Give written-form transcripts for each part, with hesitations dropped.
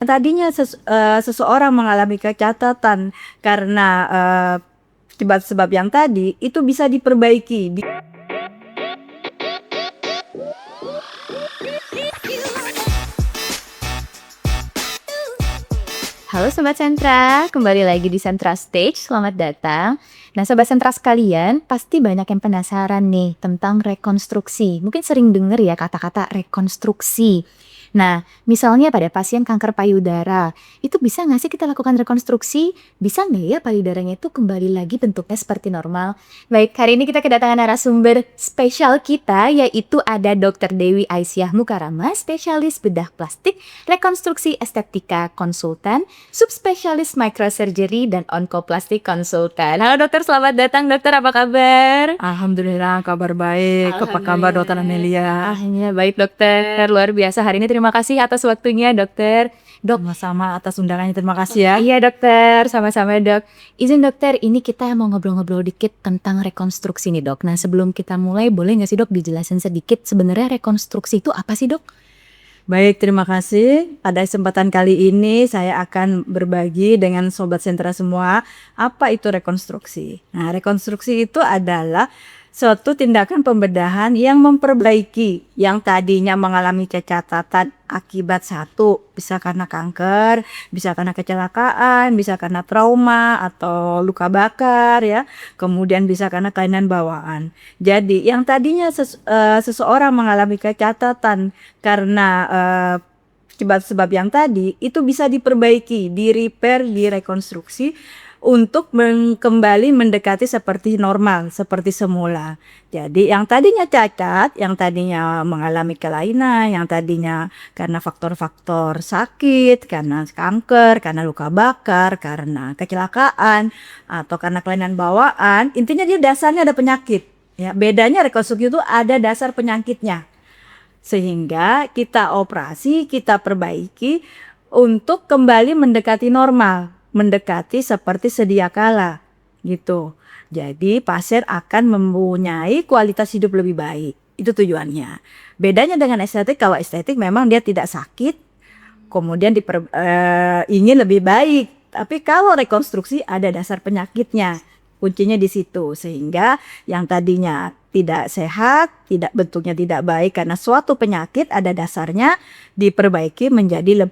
Tadinya seseorang mengalami kecacatan karena, sebab-sebab yang tadi, itu bisa diperbaiki. Halo Sobat Sentra, kembali lagi di Sentra Stage, selamat datang. Nah Sobat Sentra sekalian, pasti banyak yang penasaran nih tentang rekonstruksi. Mungkin sering denger ya kata-kata rekonstruksi. Nah, misalnya pada pasien kanker payudara, itu bisa nggak sih kita lakukan rekonstruksi? Bisa nggak ya payudaranya itu kembali lagi bentuknya seperti normal? Baik, hari ini kita kedatangan narasumber spesial kita, yaitu ada Dr. Dewi Aisyah Mukarama, spesialis bedah plastik, rekonstruksi estetika konsultan, subspesialis microsurgery dan onkoplastik konsultan. Halo dokter, selamat datang dokter, apa kabar? Alhamdulillah kabar baik. Apa kabar Dokter Amelia? Alhamdulillah baik dokter, luar biasa. Hari ini terima kasih atas waktunya dokter. Dok, Sama-sama atas undangannya, terima kasih ya. iya dokter, sama-sama dok. Izin dokter, ini kita mau ngobrol-ngobrol dikit tentang rekonstruksi nih dok. Nah sebelum kita mulai, boleh nggak sih dok dijelasin sedikit sebenarnya rekonstruksi itu apa sih dok? Baik, terima kasih. Pada kesempatan kali ini saya akan berbagi dengan Sobat Sentra semua, apa itu rekonstruksi. Nah, rekonstruksi itu adalah suatu tindakan pembedahan yang memperbaiki yang tadinya mengalami kecacatan akibat satu, bisa karena kanker, bisa karena kecelakaan, bisa karena trauma atau luka bakar ya, kemudian bisa karena kelainan bawaan. Jadi yang tadinya seseorang mengalami kecacatan karena sebab-sebab yang tadi itu bisa diperbaiki, di-repair, direkonstruksi untuk kembali mendekati seperti normal, seperti semula. Jadi yang tadinya cacat, yang tadinya mengalami kelainan, yang tadinya karena faktor-faktor sakit, karena kanker, karena luka bakar, karena kecelakaan, atau karena kelainan bawaan, intinya dia dasarnya ada penyakit. Ya, bedanya rekonstruksi itu ada dasar penyakitnya. Sehingga kita operasi, kita perbaiki untuk kembali mendekati normal, mendekati seperti sedia kala gitu. Jadi pasien akan mempunyai kualitas hidup lebih baik. Itu tujuannya. Bedanya dengan estetik, kalau estetik memang dia tidak sakit, kemudian ingin lebih baik. Tapi kalau rekonstruksi ada dasar penyakitnya. Kuncinya di situ, sehingga yang tadinya tidak sehat, tidak bentuknya tidak baik karena suatu penyakit ada dasarnya, diperbaiki menjadi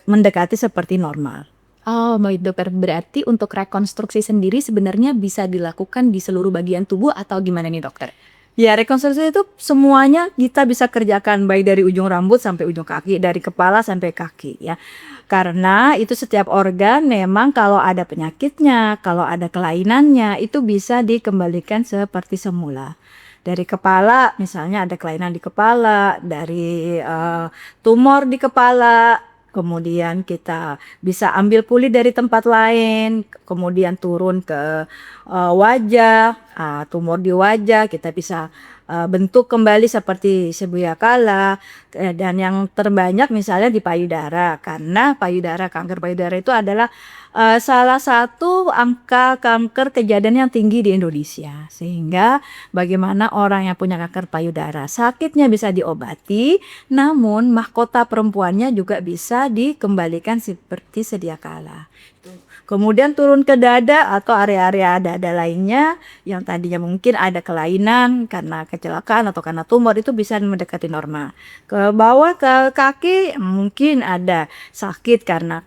mendekati seperti normal. Oh, baik dokter. Berarti untuk rekonstruksi sendiri sebenarnya bisa dilakukan di seluruh bagian tubuh atau gimana nih dokter? Ya, rekonstruksi itu semuanya kita bisa kerjakan, baik dari ujung rambut sampai ujung kaki, dari kepala sampai kaki ya. Karena itu setiap organ memang kalau ada penyakitnya, kalau ada kelainannya, itu bisa dikembalikan seperti semula. Dari kepala, misalnya ada kelainan di kepala, dari tumor di kepala, kemudian kita bisa ambil pulih dari tempat lain, kemudian turun ke wajah, tumor di wajah, kita bisa bentuk kembali seperti sedia kala. Dan yang terbanyak misalnya di payudara, karena kanker payudara itu adalah salah satu angka kanker kejadian yang tinggi di Indonesia. Sehingga bagaimana orang yang punya kanker payudara, sakitnya bisa diobati, namun mahkota perempuannya juga bisa dikembalikan seperti sedia kala. Kemudian turun ke dada atau area-area dada lainnya yang tadinya mungkin ada kelainan karena kecelakaan atau karena tumor, itu bisa mendekati normal. Ke bawah ke kaki mungkin ada sakit karena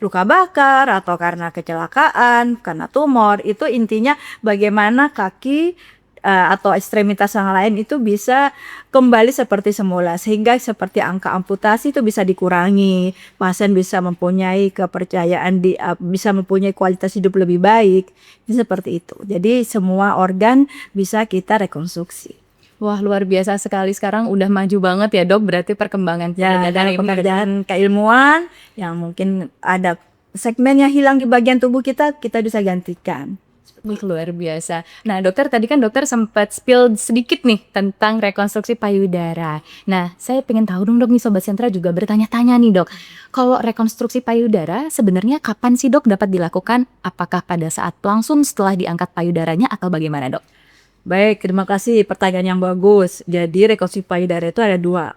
luka bakar atau karena kecelakaan, karena tumor. Itu intinya bagaimana kaki atau ekstremitas yang lain itu bisa kembali seperti semula, sehingga seperti angka amputasi itu bisa dikurangi, pasien bisa mempunyai kepercayaan bisa mempunyai kualitas hidup lebih baik. Itu seperti itu. Jadi semua organ bisa kita rekonstruksi. Wah, luar biasa sekali, sekarang udah maju banget ya dok, berarti perkembangan Ya, dari ini. pekerjaan keilmuan yang mungkin ada segmen yang hilang di bagian tubuh kita bisa gantikan. Wih, luar biasa. Nah dokter, tadi kan dokter sempat spill sedikit nih tentang rekonstruksi payudara. Nah saya pengen tahu dong dok, nih Sobat Sentra juga bertanya-tanya nih dok. Kalau rekonstruksi payudara sebenarnya kapan sih dok dapat dilakukan? Apakah pada saat langsung setelah diangkat payudaranya atau bagaimana dok? Baik, terima kasih, pertanyaan yang bagus. Jadi rekonstruksi payudara itu ada dua.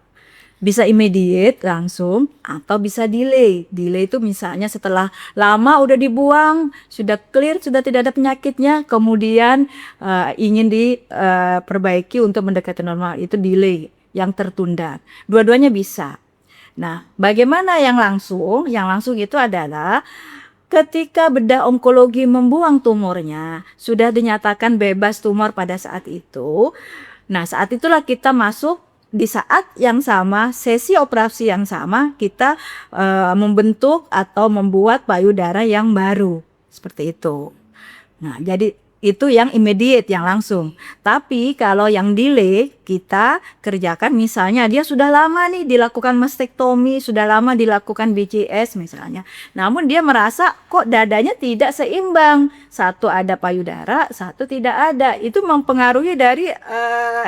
Bisa immediate langsung atau bisa delay. Delay itu misalnya setelah lama udah dibuang, sudah clear, sudah tidak ada penyakitnya, kemudian ingin diperbaiki untuk mendekati normal, itu delay yang tertunda. Dua-duanya bisa. Nah, bagaimana yang langsung? Yang langsung itu adalah ketika bedah onkologi membuang tumornya, sudah dinyatakan bebas tumor pada saat itu. Nah, saat itulah kita masuk di saat yang sama, sesi operasi yang sama, kita membentuk atau membuat payudara yang baru. Seperti itu. Nah, jadi itu yang immediate, yang langsung. Tapi kalau yang delay, kita kerjakan misalnya dia sudah lama nih dilakukan mastektomi, sudah lama dilakukan BCS misalnya. Namun dia merasa kok dadanya tidak seimbang. Satu ada payudara, satu tidak ada. Itu mempengaruhi dari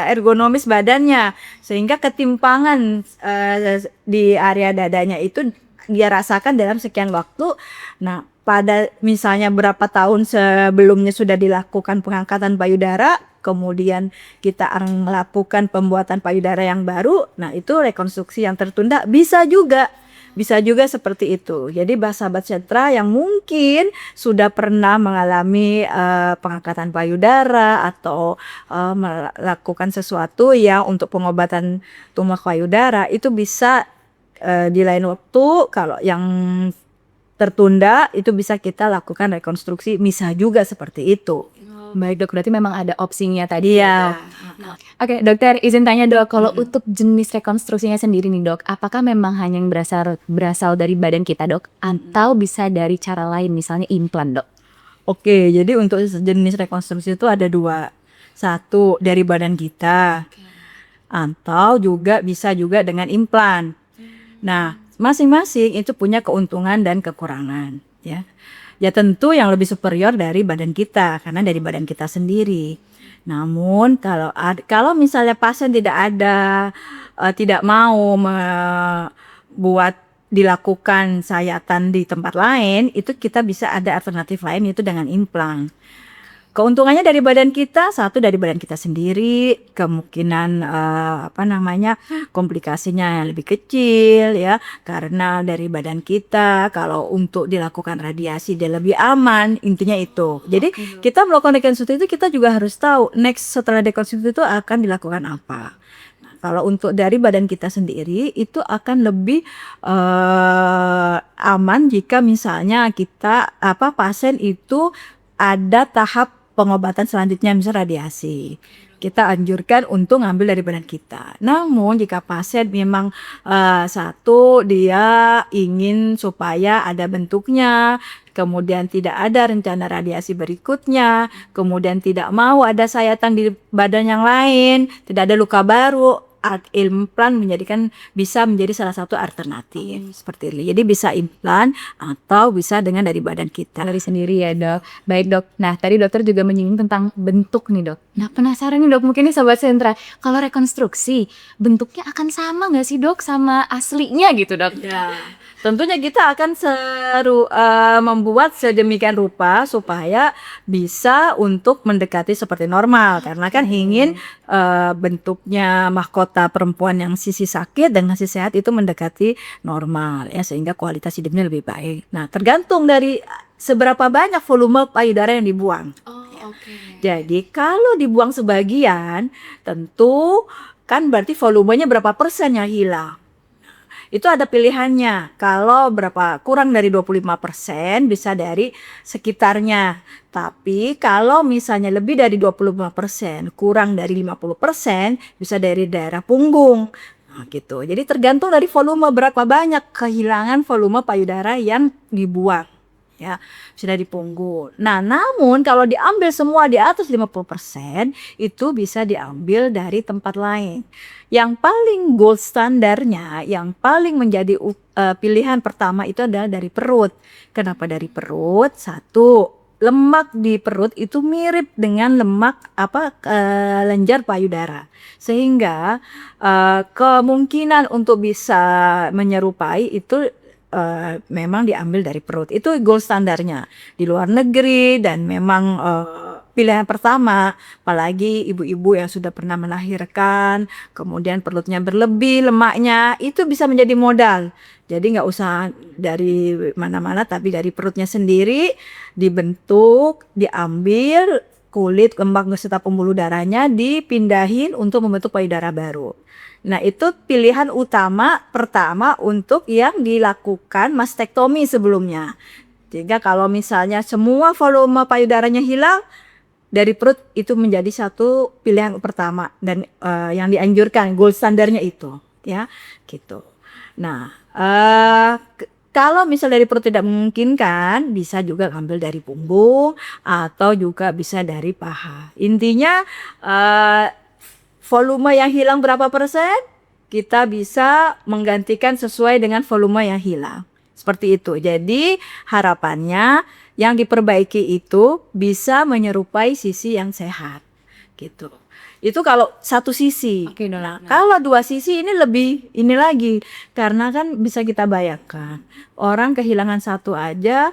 ergonomis badannya. Sehingga ketimpangan di area dadanya itu dia rasakan dalam sekian waktu. Nah, pada misalnya berapa tahun sebelumnya sudah dilakukan pengangkatan payudara, kemudian kita melakukan pembuatan payudara yang baru, nah itu rekonstruksi yang tertunda bisa juga seperti itu. Jadi sahabat sentra yang mungkin sudah pernah mengalami pengangkatan payudara atau melakukan sesuatu yang untuk pengobatan tumor payudara, itu bisa di lain waktu. Kalau yang tertunda itu bisa kita lakukan rekonstruksi, bisa juga seperti itu. Baik dok, berarti memang ada opsinya tadi. Iya. Oke, dokter izin tanya dok, kalau untuk jenis rekonstruksinya sendiri nih dok, apakah memang hanya yang berasal dari badan kita dok, atau bisa dari cara lain, misalnya implan dok? Oke, jadi untuk jenis rekonstruksi itu ada dua. Satu dari badan kita, atau juga bisa juga dengan implan. Nah, masing-masing itu punya keuntungan dan kekurangan, ya. Ya tentu yang lebih superior dari badan kita, karena dari badan kita sendiri. Namun kalau misalnya pasien tidak mau buat dilakukan sayatan di tempat lain, itu kita bisa ada alternatif lain, yaitu dengan implan. Keuntungannya dari badan kita, satu dari badan kita sendiri, kemungkinan komplikasinya lebih kecil ya, karena dari badan kita. Kalau untuk dilakukan radiasi dia lebih aman, intinya itu. Jadi kita melakukan rekonstruksi itu kita juga harus tahu next setelah rekonstruksi itu akan dilakukan apa. Nah, kalau untuk dari badan kita sendiri itu akan lebih aman jika misalnya pasien itu ada tahap pengobatan selanjutnya, misalnya radiasi. Kita anjurkan untuk ngambil dari badan kita. Namun jika pasien memang dia ingin supaya ada bentuknya, kemudian tidak ada rencana radiasi berikutnya, kemudian tidak mau ada sayatan di badan yang lain, tidak ada luka baru, implan bisa menjadi salah satu alternatif seperti ini. Jadi bisa implan atau bisa dengan dari badan kita. Dari sendiri ya dok. Baik dok. Nah tadi dokter juga menyinggung tentang bentuk nih dok. Nah penasaran nih dok, mungkin nih sobat sentra, kalau rekonstruksi bentuknya akan sama nggak sih dok sama aslinya gitu dok? Ya. Tentunya kita akan membuat sedemikian rupa supaya bisa untuk mendekati seperti normal, karena kan ingin bentuknya mahkota perempuan yang sisi sakit dengan sisi sehat itu mendekati normal ya, sehingga kualitas hidupnya lebih baik. Nah, tergantung dari seberapa banyak volume payudara yang dibuang. Jadi kalau dibuang sebagian, tentu kan berarti volumenya berapa persen yang hilang. Itu ada pilihannya. Kalau kurang dari 25% bisa dari sekitarnya. Tapi kalau misalnya lebih dari 25%, kurang dari 50%, bisa dari daerah punggung. Nah, gitu. Jadi tergantung dari volume, berapa banyak kehilangan volume payudara yang dibuang. Ya, sudah di punggung. Nah, namun kalau diambil semua di atas 50%, itu bisa diambil dari tempat lain. Yang paling gold standarnya, yang paling menjadi pilihan pertama itu adalah dari perut. Kenapa dari perut? Satu, lemak di perut itu mirip dengan lemak kelenjar payudara, sehingga kemungkinan untuk bisa menyerupai itu memang diambil dari perut. Itu gold standarnya di luar negeri, dan memang pilihan pertama, apalagi ibu-ibu yang sudah pernah melahirkan, kemudian perutnya berlebih lemaknya, itu bisa menjadi modal. Jadi nggak usah dari mana-mana, tapi dari perutnya sendiri dibentuk, diambil kulit, kembang serta pembuluh darahnya dipindahin untuk membentuk payudara baru. Nah, itu pilihan utama pertama untuk yang dilakukan mastektomi sebelumnya. Sehingga kalau misalnya semua volume payudaranya hilang dari perut, itu menjadi satu pilihan pertama dan yang dianjurkan, gold standarnya itu, ya, gitu. Nah, kalau misal dari perut tidak memungkinkan, bisa juga ambil dari punggung atau juga bisa dari paha. Intinya volume yang hilang berapa persen, kita bisa menggantikan sesuai dengan volume yang hilang. Seperti itu. Jadi harapannya yang diperbaiki itu bisa menyerupai sisi yang sehat. Gitu. Itu kalau satu sisi. Oke, Dok. Nah, kalau dua sisi ini lebih ini lagi. Karena kan bisa kita bayangkan, orang kehilangan satu aja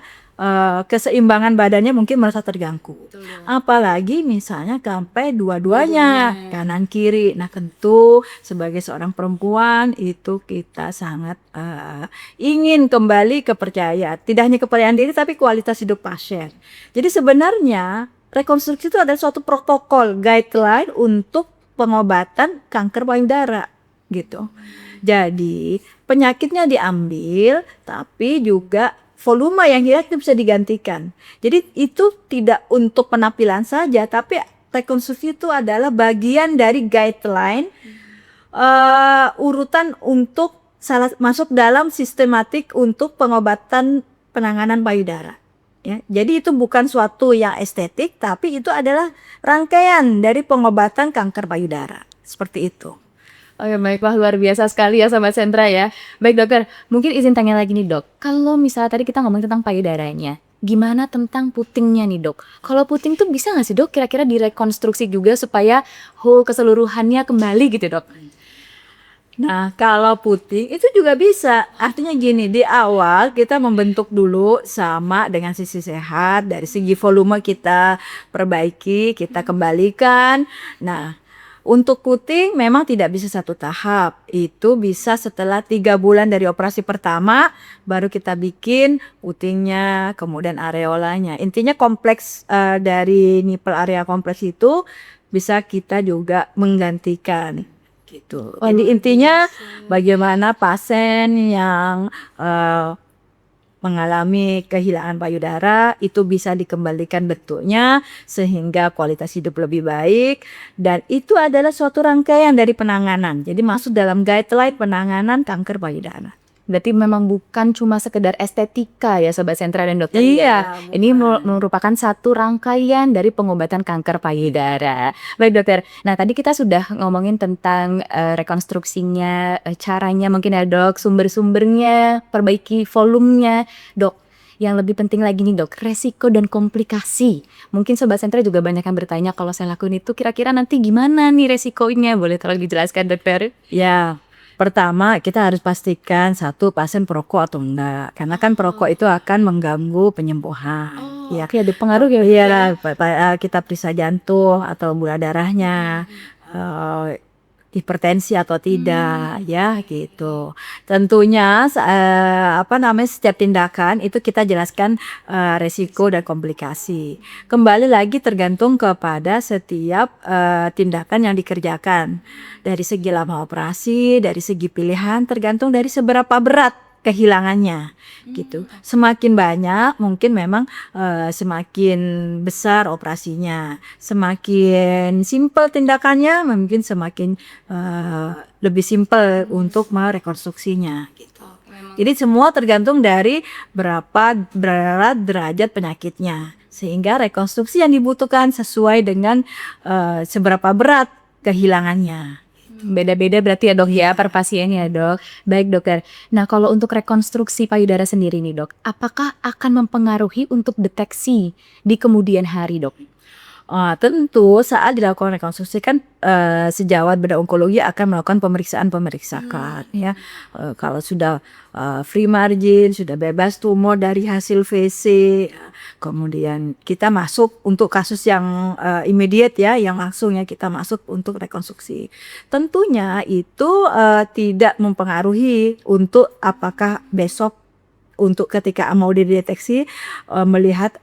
keseimbangan badannya mungkin merasa terganggu. Apalagi misalnya sampai dua-duanya, kanan kiri. Nah, tentu sebagai seorang perempuan itu kita sangat ingin kembali kepercayaan. Tidak hanya kepercayaan diri tapi kualitas hidup pasien. Jadi sebenarnya rekonstruksi itu adalah suatu protokol guideline untuk pengobatan kanker payudara gitu. Jadi penyakitnya diambil tapi juga volume yang hilang itu bisa digantikan. Jadi itu tidak untuk penampilan saja, tapi rekonstruksi itu adalah bagian dari guideline urutan untuk masuk dalam sistematik untuk pengobatan penanganan payudara. Ya, jadi itu bukan suatu yang estetik, tapi itu adalah rangkaian dari pengobatan kanker payudara. Seperti itu. Oke, baik, wah luar biasa sekali ya Sobat Sentra ya. Baik dokter, mungkin izin tanya lagi nih dok. Kalau misalnya tadi kita ngomong tentang payudaranya, gimana tentang putingnya nih dok? Kalau puting tuh bisa nggak sih dok kira-kira direkonstruksi juga supaya whole keseluruhannya kembali gitu dok? Nah, kalau puting itu juga bisa. Artinya gini, di awal kita membentuk dulu sama dengan sisi sehat. Dari segi volume kita perbaiki, kita kembalikan. Nah, untuk puting memang tidak bisa satu tahap. Itu bisa setelah 3 bulan dari operasi pertama, baru kita bikin putingnya, kemudian areolanya. Intinya kompleks dari nipple area kompleks itu bisa kita juga menggantikan. Gitu. Jadi intinya bagaimana pasien yang mengalami kehilangan payudara itu bisa dikembalikan bentuknya sehingga kualitas hidup lebih baik, dan itu adalah suatu rangkaian dari penanganan. Jadi masuk dalam guideline penanganan kanker payudara. Berarti memang bukan cuma sekedar estetika ya Sobat Sentra dan dokter. Iya, ini merupakan satu rangkaian dari pengobatan kanker payudara. Baik dokter, nah tadi kita sudah ngomongin tentang rekonstruksinya, caranya mungkin ya dok, sumber-sumbernya, perbaiki volumenya. Dok, yang lebih penting lagi nih dok, resiko dan komplikasi. Mungkin Sobat Sentra juga banyak yang bertanya, kalau saya lakuin itu kira-kira nanti gimana nih resikonya? Boleh tolong dijelaskan dokter? Ya. Pertama, kita harus pastikan satu pasien perokok atau enggak, karena kan perokok itu akan mengganggu penyembuhan. Ya, ada pengaruh ya? Iya, kita periksa jantung atau gula darahnya, hipertensi atau tidak, ya gitu. Tentunya setiap tindakan itu kita jelaskan resiko dan komplikasi. Kembali lagi tergantung kepada setiap tindakan yang dikerjakan. Dari segi lama operasi, dari segi pilihan, tergantung dari seberapa berat kehilangannya gitu. Semakin banyak mungkin memang semakin besar operasinya, semakin simpel tindakannya mungkin semakin lebih simpel untuk merekonstruksinya gitu. Jadi semua tergantung dari berapa berat derajat penyakitnya, sehingga rekonstruksi yang dibutuhkan sesuai dengan seberapa berat kehilangannya. Beda-beda berarti ya dok ya per pasiennya dok. Baik dokter. Nah kalau untuk rekonstruksi payudara sendiri nih dok, apakah akan mempengaruhi untuk deteksi di kemudian hari dok? Tentu saat dilakukan rekonstruksi kan sejawat bedah onkologi akan melakukan pemeriksaan ya. Kalau sudah free margin, sudah bebas tumor dari hasil VC, kemudian kita masuk untuk kasus yang immediate ya, yang langsung ya kita masuk untuk rekonstruksi. Tentunya itu tidak mempengaruhi untuk apakah besok untuk ketika mau dideteksi melihat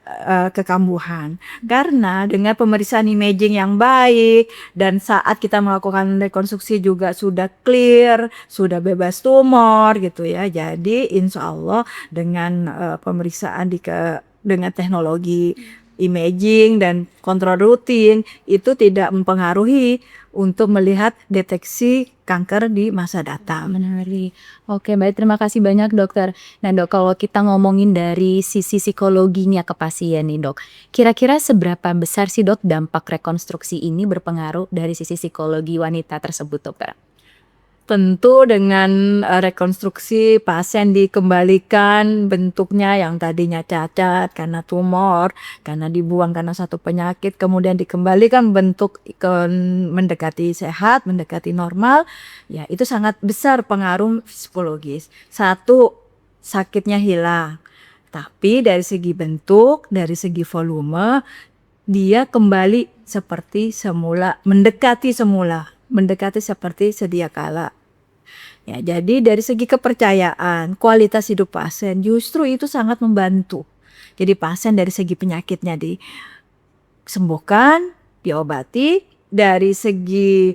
kekambuhan. Karena dengan pemeriksaan imaging yang baik dan saat kita melakukan rekonstruksi juga sudah clear, sudah bebas tumor gitu ya. Jadi insya Allah dengan pemeriksaan dengan teknologi imaging dan kontrol rutin itu tidak mempengaruhi untuk melihat deteksi kanker di masa datang. Menarik. Oke, baik, terima kasih banyak dokter. Nah dok, kalau kita ngomongin dari sisi psikologinya ke pasien nih dok, kira-kira seberapa besar sih dok dampak rekonstruksi ini berpengaruh dari sisi psikologi wanita tersebut dokter? Tentu dengan rekonstruksi pasien dikembalikan bentuknya yang tadinya cacat karena tumor, karena dibuang karena satu penyakit, kemudian dikembalikan bentuk mendekati sehat, mendekati normal, ya itu sangat besar pengaruh psikologis. Satu, sakitnya hilang, tapi dari segi bentuk, dari segi volume, dia kembali seperti semula, mendekati seperti sedia kala. Ya, jadi dari segi kepercayaan, kualitas hidup pasien justru itu sangat membantu. Jadi pasien dari segi penyakitnya disembuhkan, diobati, dari segi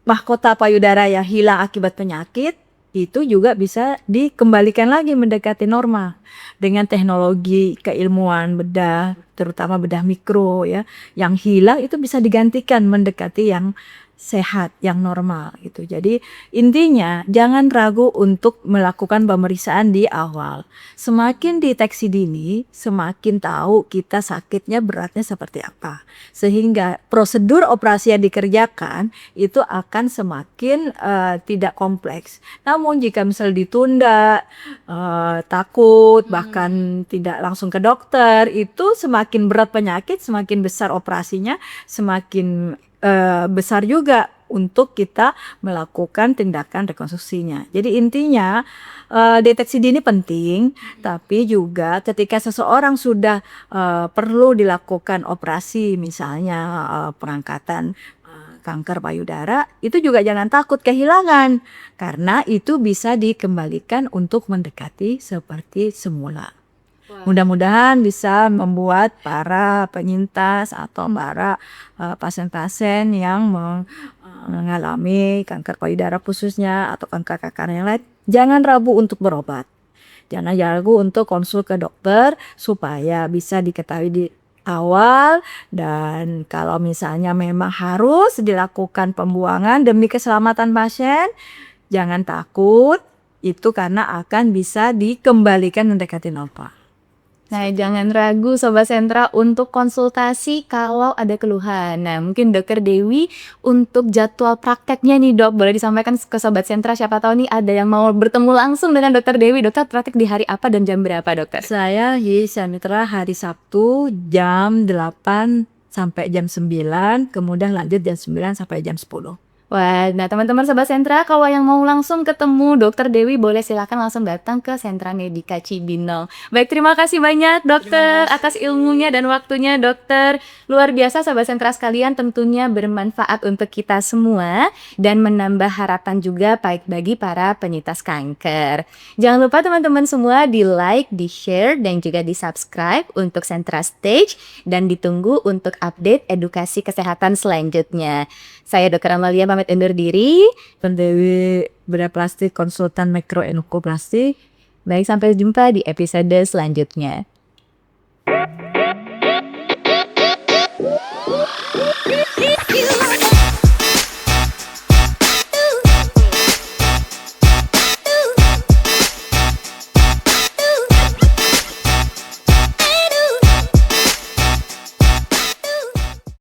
mahkota payudara yang hilang akibat penyakit itu juga bisa dikembalikan lagi mendekati normal dengan teknologi keilmuan bedah, terutama bedah mikro ya, yang hilang itu bisa digantikan mendekati yang sehat, yang normal gitu. Jadi intinya jangan ragu untuk melakukan pemeriksaan di awal. Semakin deteksi dini, semakin tahu kita sakitnya beratnya seperti apa. Sehingga prosedur operasi yang dikerjakan itu akan semakin tidak kompleks. Namun jika misal ditunda, takut, bahkan tidak langsung ke dokter, itu semakin berat penyakit, semakin besar operasinya, semakin besar juga untuk kita melakukan tindakan rekonstruksinya. Jadi intinya deteksi dini penting, tapi juga ketika seseorang sudah perlu dilakukan operasi, misalnya pengangkatan kanker payudara, itu juga jangan takut kehilangan, karena itu bisa dikembalikan untuk mendekati seperti semula. Mudah-mudahan bisa membuat para penyintas atau para pasien-pasien yang mengalami kanker payudara khususnya atau kanker yang lain, jangan ragu untuk berobat. Jangan ragu untuk konsul ke dokter supaya bisa diketahui di awal, dan kalau misalnya memang harus dilakukan pembuangan demi keselamatan pasien, jangan takut, itu karena akan bisa dikembalikan mendekati normal. Nah, jangan ragu Sobat Sentra untuk konsultasi kalau ada keluhan. Nah, mungkin Dokter Dewi untuk jadwal prakteknya nih dok, boleh disampaikan ke Sobat Sentra, siapa tahu nih ada yang mau bertemu langsung dengan Dokter Dewi. Dokter praktek di hari apa dan jam berapa dokter? Saya di Sentra hari Sabtu jam 8 sampai jam 9, kemudian lanjut jam 9 sampai jam 10. Wah, nah teman-teman Sobat Sentra, kalau yang mau langsung ketemu Dokter Dewi boleh silakan langsung datang ke Sentra Medika Cibinong. Baik, terima kasih banyak dokter atas ilmunya dan waktunya dokter. Luar biasa Sobat Sentra sekalian, tentunya bermanfaat untuk kita semua dan menambah harapan juga baik bagi para penyintas kanker. Jangan lupa teman-teman semua di like, di share, dan juga di subscribe untuk Sentra Stage, dan ditunggu untuk update edukasi kesehatan selanjutnya. Saya Dr. Amalia pamit undur diri. Dewi bedah plastik, konsultan mikro endokoplastik. Baik, sampai jumpa di episode selanjutnya.